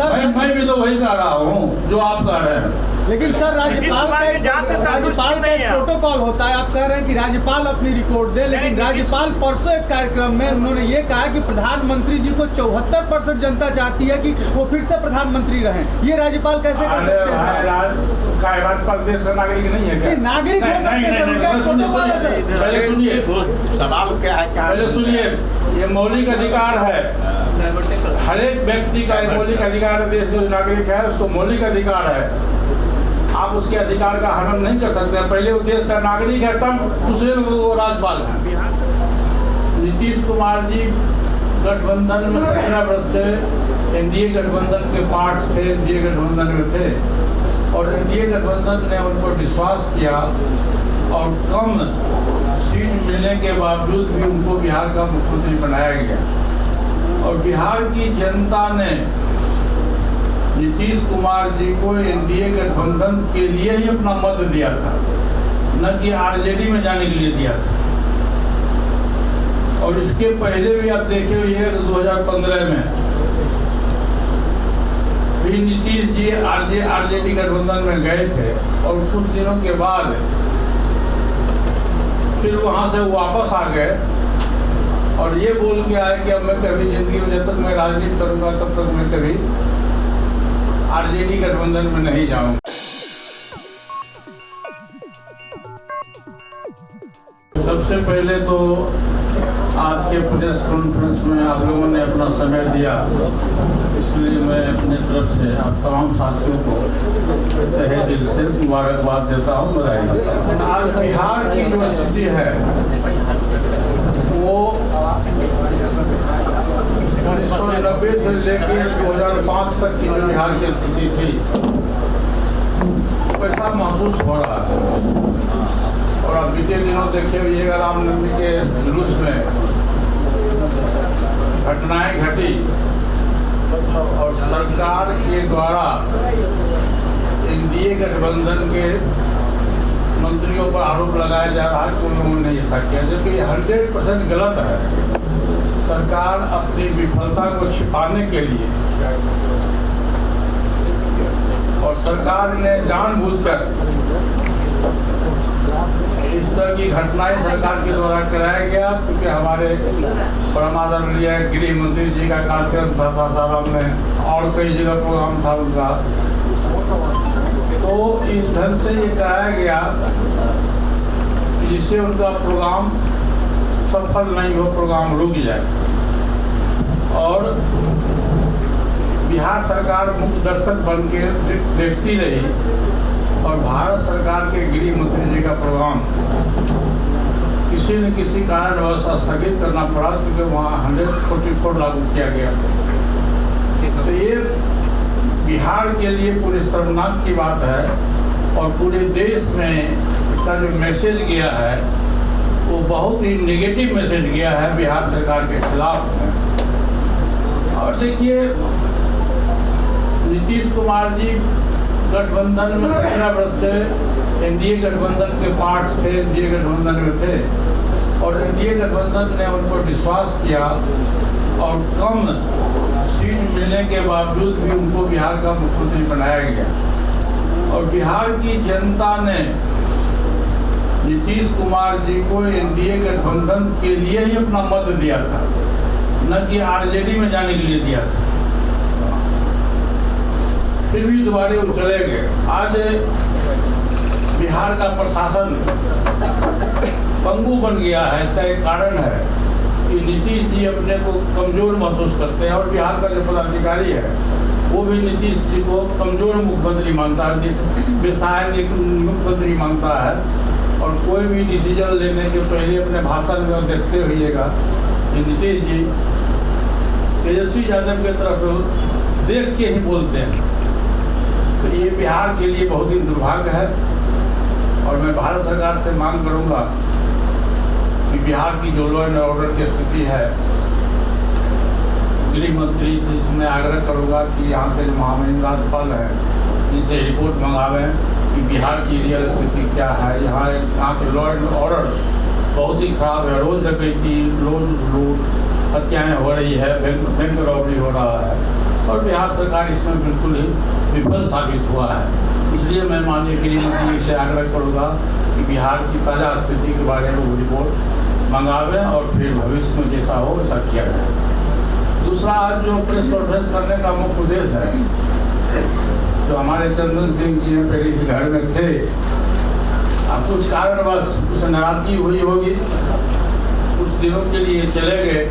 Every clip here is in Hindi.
मैं भी तो वही कह रहा हूँ जो आप कह रहे हैं। लेकिन सर राज्यपाल का प्रोटोकॉल होता है, आप कह रहे हैं कि राज्यपाल अपनी रिपोर्ट दे, लेकिन राज्यपाल परसों एक कार्यक्रम में उन्होंने ये कहा कि प्रधानमंत्री जी को 74% जनता चाहती है कि वो फिर से प्रधानमंत्री रहें। ये राज्यपाल कैसे कर सकते हैं? राज्यपाल देश का नागरिक नहीं है क्या? नागरिक हो सकते हैं सर। पहले सुनिए, सवाल क्या है? पहले सुनिए, ये मौलिक अधिकार है, हर एक व्यक्ति का मौलिक अधिकार है। देश का जो नागरिक है उसको मौलिक अधिकार है, आप उसके अधिकार का हनन नहीं कर सकते। पहले वो देश का नागरिक है, तब दूसरे वो राज्यपाल है। नीतीश कुमार जी गठबंधन में 17 वर्ष से एनडीए गठबंधन के पार्ट थे, एनडीए गठबंधन में थे, और एनडीए गठबंधन ने उन पर विश्वास किया और कम सीट मिलने के बावजूद भी उनको बिहार का मुख्यमंत्री बनाया गया। और बिहार की जनता ने नीतीश कुमार जी को एनडीए गठबंधन के लिए ही अपना मत दिया था, न कि आरजेडी में जाने के लिए दिया था। और इसके पहले भी आप देखे हुए 2015 में भी नीतीश जी आरजेडी गठबंधन में गए थे, और कुछ दिनों के बाद फिर वहाँ से वापस आ गए और ये बोल के आए कि अब मैं कभी जिंदगी में, जब तक मैं राजनीति करूँगा तब तक मैं कभी आरजेडी गठबंधन में नहीं जाऊंगा। सबसे पहले तो आज के प्रेस कॉन्फ्रेंस में आप लोगों ने अपना समय दिया, इसलिए मैं अपनी तरफ से आप तमाम साथियों को तहे दिल से मुबारकबाद देता हूँ, बधाई देता हूँ। आज बिहार की जो स्थिति है वो 1990 से लेकर 2005 तक की जो बिहार की स्थिति थी वैसा महसूस हो रहा है। और अब बीते दिनों देखे हुए रामनवमी के जुलूस में घटनाएं घटी और सरकार के द्वारा एनडीए गठबंधन के मंत्रियों पर आरोप लगाया जा रहा है कि उन्होंने ऐसा किया, जबकि 100% गलत है। सरकार अपनी विफलता को छिपाने के लिए और सरकार ने जानबूझकर इस तरह की घटनाएं सरकार के द्वारा कराया गया, क्योंकि हमारे परम आदरणीय गृह मंत्री जी का कार्यक्रम था सासाराम में और कई जगह प्रोग्राम था उनका, तो इस ढंग से ये कराया गया जिससे उनका प्रोग्राम सफल नहीं हो, प्रोग्राम रुक जाए। और बिहार सरकार मुख्य दर्शक बन के देखती रही और भारत सरकार के गृह मंत्री जी का प्रोग्राम किसी न किसी कारणवश स्थगित करना पड़ा, क्योंकि वहाँ 144 लागू किया गया। तो ये बिहार के लिए पूरे शर्मनाक की बात है और पूरे देश में इसका जो मैसेज गया है वो बहुत ही नेगेटिव मैसेज गया है बिहार सरकार के खिलाफ में। और देखिए, नीतीश कुमार जी गठबंधन में 17 वर्ष से एनडीए गठबंधन के पार्ट थे, एनडीए गठबंधन में थे, और एनडीए गठबंधन ने उन पर विश्वास किया और कम सीट मिलने के बावजूद भी उनको बिहार का मुख्यमंत्री बनाया गया। और बिहार की जनता ने नीतीश कुमार जी को एनडीए गठबंधन के लिए ही अपना मत दिया था, न कि आरजेडी में जाने के लिए दिया था। फिर भी दोबारा वो चले गए। आज बिहार का प्रशासन पंगु बन गया है। इसका एक कारण है कि नीतीश जी अपने को कमज़ोर महसूस करते हैं और बिहार का जो पदाधिकारी है वो भी नीतीश जी को कमज़ोर मुख्यमंत्री मानता है, बेसहायक मुख्यमंत्री मानता है। और कोई भी डिसीजन लेने के पहले अपने भाषण में देखते रहिएगा कि नीतीश जी तेजस्वी यादव की तरफ देख के ही बोलते हैं। तो ये बिहार के लिए बहुत ही दुर्भाग्य है और मैं भारत सरकार से मांग करूंगा कि बिहार की जो लॉ एंड ऑर्डर की स्थिति है, गृह मंत्री जी से मैं आग्रह करूंगा कि यहाँ के जो महामहिम राज्यपाल हैं इनसे रिपोर्ट मंगावें कि बिहार की रियल स्थिति क्या है। यहाँ के लॉ एंड ऑर्डर बहुत ही खराब है। रोज़ डकैती, रोज़ लूट, हत्याएँ हो रही है, बैंक रॉबरी हो रहा है। और बिहार सरकार इसमें बिल्कुल ही विफल साबित हुआ है। इसलिए मैं माननीय गृह मंत्री से आग्रह करूँगा कि बिहार की ताज़ा स्थिति के बारे में वो रिपोर्ट मंगावें और फिर भविष्य में जैसा हो वैसा किया जाए। दूसरा, आज जो प्रेस कॉन्फ्रेंस करने का मुख्य उद्देश्य है, जो हमारे चंदन सिंह जी हैं पहले इस घर में थे, अब कुछ कारणवश कुछ नाराजगी हुई होगी, कुछ दिनों के लिए चले गए,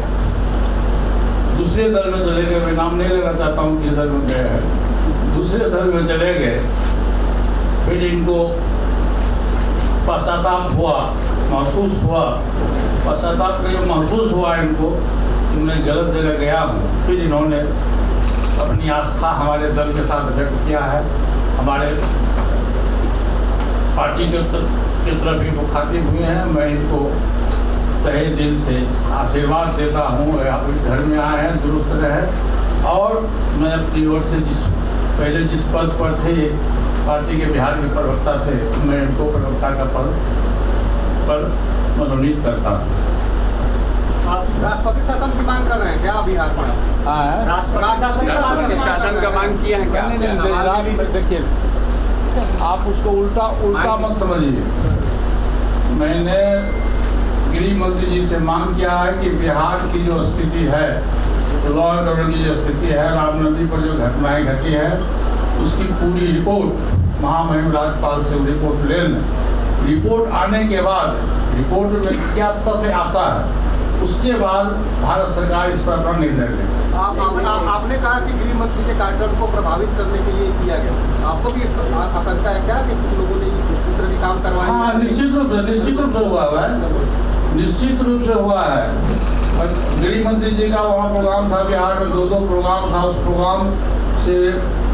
दूसरे दल में चले गए। मैं नाम नहीं लेना चाहता हूँ किस दल में गए हैं, दूसरे दल में चले गए। फिर इनको पश्चाताप हुआ, महसूस हुआ, पश्चाताप महसूस हुआ इनको कि मैं गलत जगह गया हूँ। फिर इन्होंने अपनी आस्था हमारे दल के साथ व्यक्त किया है। हमारे पार्टी के तरफ ही वो खातिब हुए हैं। मैं इनको तहे दिल से आशीर्वाद देता हूँ। आप इस घर में आए हैं, दुरुस्त रहे। और मैं अपनी ओर से पहले जिस पद पर थे, पार्टी के बिहार के प्रवक्ता थे, मैं इनको प्रवक्ता का पद पर मनोनीत करता हूँ। आप राष्ट्रपति शासन की मांग कर रहे हैं क्या बिहार में? राष्ट्रपति शासन का मांग किया है क्या? देखिए, आप उसको उल्टा मत समझिए। मैंने गृह मंत्री जी से मांग किया है कि बिहार की जो स्थिति है, लॉ एंड ऑर्डर की जो स्थिति है, रामनवमी पर जो घटनाएं घटी है, उसकी पूरी रिपोर्ट महामहिम राज्यपाल से रिपोर्ट ले लें। रिपोर्ट आने के बाद, रिपोर्ट में क्या तथ्य आता है, उसके बाद भारत सरकार इस पर अपना निर्णय ले। आपने कहा कि गृह मंत्री के कार्यक्रम को प्रभावित करने के लिए किया गया। आपको भी आशंका है क्या कि कुछ लोगों ने इस तरह के काम करवाए? हाँ, निश्चित रूप से हुआ है, निश्चित रूप से हुआ है। गृह मंत्री जी का वहाँ प्रोग्राम था, बिहार में 2 प्रोग्राम था। उस प्रोग्राम से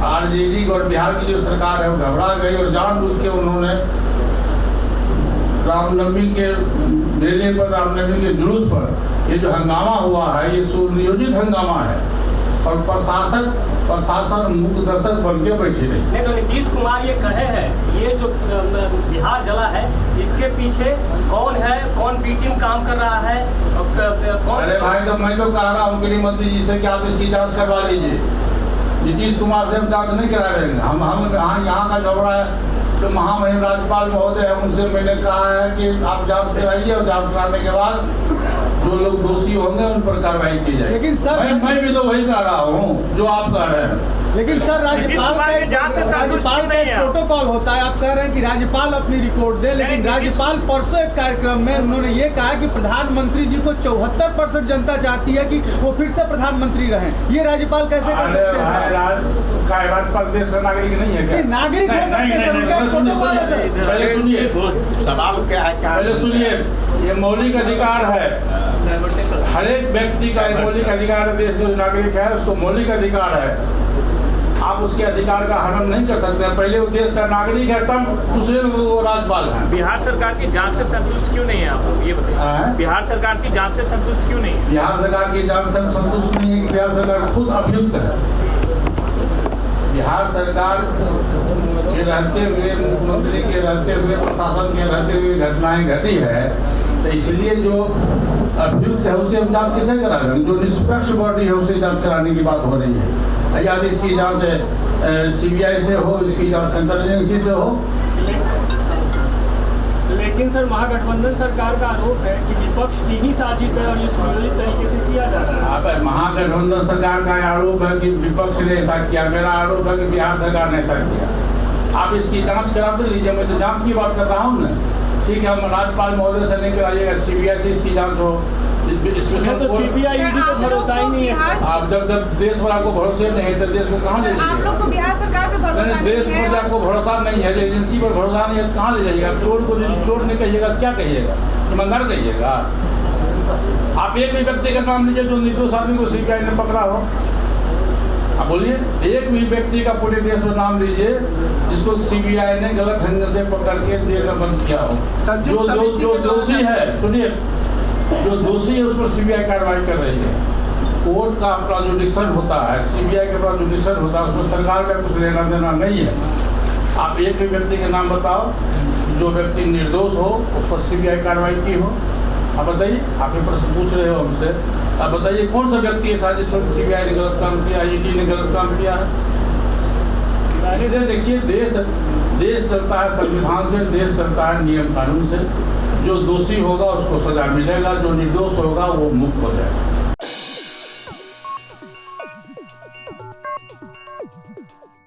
आरजेडी और बिहार की जो सरकार है वो घबरा गई और जानबूझ के उन्होंने रामनवमी के मेले पर, रामनवमी के जुलूस पर ये जो हंगामा हुआ है, ये सुनियोजित हंगामा है और प्रशासन मुख्य दर्शक बन के बैठे रहे। नहीं तो नीतीश कुमार ये कहे हैं, ये जो बिहार जला है इसके पीछे कौन है, कौन बी टीम काम कर रहा है, कौन? अरे भाई, तो मैं तो कह रहा हूँ गृह मंत्री जी से कि आप इसकी जांच करवा लीजिए। नीतीश कुमार से हम जांच नहीं करा देंगे। हम यहाँ का झगड़ा है तो महामहिम राज्यपाल महोदय है, उनसे मैंने कहा है कि आप जांच कराइए और जांच कराने के बाद जो लोग दोषी होंगे उन पर कार्रवाई की जाए। लेकिन सर, मैं भी तो वही कह रहा हूँ जो आप कह रहे हैं। लेकिन सर, राज्यपाल का प्रोटोकॉल होता है। आप कह रहे हैं कि राज्यपाल अपनी रिपोर्ट दे, लेकिन राज्यपाल परसों एक कार्यक्रम में उन्होंने ये कहा कि प्रधानमंत्री जी को 74% जनता चाहती है कि वो फिर से प्रधानमंत्री रहें। ये राज्यपाल कैसे कर सकते हैं? राज्यपाल देश का नागरिक नहीं है क्या? नागरिक हो सकते हैं, उनका प्रोटोकॉल है सर। पहले सुनिए, सवाल क्या है? पहले सुनिए, ये मौलिक अधिकार है, हर एक व्यक्ति का मौलिक अधिकार है। देश का जो नागरिक है उसको मौलिक अधिकार है। आप उसके अधिकार का हनन नहीं कर सकते। पहले वो देश का नागरिक है, तब दूसरे वो राज्यपाल है। बिहार सरकार की जांच से संतुष्ट क्यों नहीं है आप लोग, ये बताइए? बिहार सरकार की जांच से संतुष्ट क्यों नहीं है? बिहार सरकार की जांच से संतुष्ट नहीं है। बिहार सरकार खुद अभियुक्त है। बिहार सरकार के रहते हुए, मुख्यमंत्री के रहते हुए, प्रशासन के रहते हुए घटनाएं घटी है, तो इसलिए जो अभियुक्त है उसे हम जांच कैसे करा रहे हैं? जो निष्पक्ष बॉडी है उसे जांच कराने की बात हो रही है। या तो इसकी जांच CBI से हो, इसकी जांच सेंट्रल एजेंसी से हो। लेकिन सर, महागठबंधन सरकार का आरोप है कि विपक्ष की ही साजिश है और ये सुनियोजित तरीके से किया जा रहा है। अब महागठबंधन सरकार का आरोप है कि विपक्ष ने ऐसा किया, मेरा आरोप है कि बिहार सरकार ने ऐसा किया। आप इसकी जांच कराते लीजिए, मैं तो जांच की बात कर रहा हूँ ना। ठीक है, हम राज्यपाल महोदय से नहीं कराइएगा, CBI से इसकी जांच हो। तो CBI को भरोसा ही नहीं है। आप जब देश पर आपको भरोसे नहीं है तो देश को कहाँ ले जाइएगा? आप लोग को बिहार सरकार पे भरोसा नहीं है। देश पर जब आपको भरोसा नहीं है, एजेंसी पर भरोसा नहीं है तो कहाँ ले जाइएगा? चोर को यदि चोर नहीं कहिएगा तो क्या कहिएगा? ईमानदार कहिएगा? आप एक भी व्यक्ति का नाम लीजिए जो निर्दोष आदमी को CBI ने पकड़ा हो। आप बोलिए, एक भी व्यक्ति का पूरे देश में नाम लीजिए जिसको CBI ने गलत ढंग से पकड़ के जेल में बंद किया हो। जो दोषी है, सुनिए, जो दोषी है उस पर CBI कार्रवाई कर रही है। कोर्ट का अपना जुडिक्शन होता है, CBI का अपना जुडिक्शन होता है, उसमें सरकार का कुछ लेना देना नहीं है। आप एक भी व्यक्ति के नाम बताओ जो व्यक्ति निर्दोष हो, उस पर CBI कार्रवाई की हो। आप बताइए, आप ये प्रश्न पूछ रहे हो हमसे, आप बताइए कौन सा व्यक्ति है साजिश में CBI ने गलत काम किया, ED ने गलत काम किया है? इसलिए देखिए, देश चलता है संविधान से, देश चलता है नियम कानून से। जो दोषी होगा उसको सजा मिलेगा, जो निर्दोष होगा वो मुक्त हो जाएगा।